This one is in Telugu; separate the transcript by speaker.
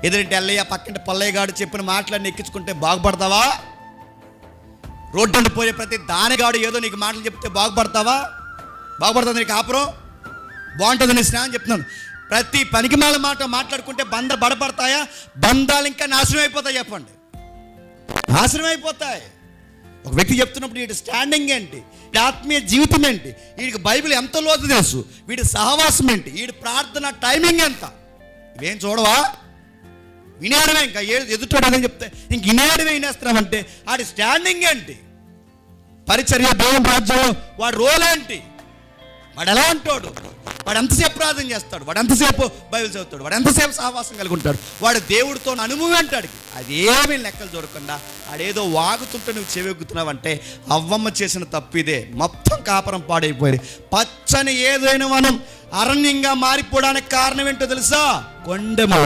Speaker 1: ఎదురింటి ఎల్లయ్య పక్కింటి పల్లయ్య గాడు చెప్పిన మాటలన్నీ ఎక్కించుకుంటే బాగుపడతావా? రోడ్డు పోయే ప్రతి దానిగాడు ఏదో నీకు మాటలు చెప్తే బాగుపడతావా? బాగుపడుతుంది నీ కాపురం? బాగుంటుంది నీ స్నేహం? చెప్తున్నాను, ప్రతి పనికిమాల మాట మాట్లాడుకుంటే బంధాలు బడపడతాయా? బంధాలు ఇంకా నాశనం అయిపోతాయి. చెప్పండి, నాశనం అయిపోతాయి. ఒక వ్యక్తి చెప్తున్నప్పుడు వీడి స్టాండింగ్ ఏంటి, వీడి ఆత్మీయ జీవితం ఏంటి, వీడికి బైబిల్ ఎంత లోతు తెలుసు, వీడి సహవాసం ఏంటి, వీడి ప్రార్థన టైమింగ్ ఎంత, ఇవేం చూడవా? వినేయడమే. ఇంకా ఎదుటోడని చెప్తే ఇంక వినేయడమే వినేస్తున్నామంటే వాడి స్టాండింగ్ ఏంటి, పరిచర్య దేవుని రాజ్యంలో వాడి రోల్ ఏంటి, వాడు ఎలా అంటాడు, వాడు ఎంతసేపు ప్రార్థన చేస్తాడు, వాడు ఎంతసేపు బైబిల్ చదువుతాడు, వాడు ఎంతసేపు సహవాసం కలిగి ఉంటాడు, వాడు దేవుడితో అనుభవం అంటాడు. అదేమీ లెక్కలు చూడకుండా ఆడేదో వాగుతుంటే నువ్వు చెవెక్కుతున్నావంటే అవ్వమ్మ చేసిన తప్పిదే. మొత్తం కాపురం పాడైపోయింది. పచ్చని ఏదైనా మనం అరణ్యంగా మారిపోవడానికి కారణం ఏంటో తెలుసా? కొండెము.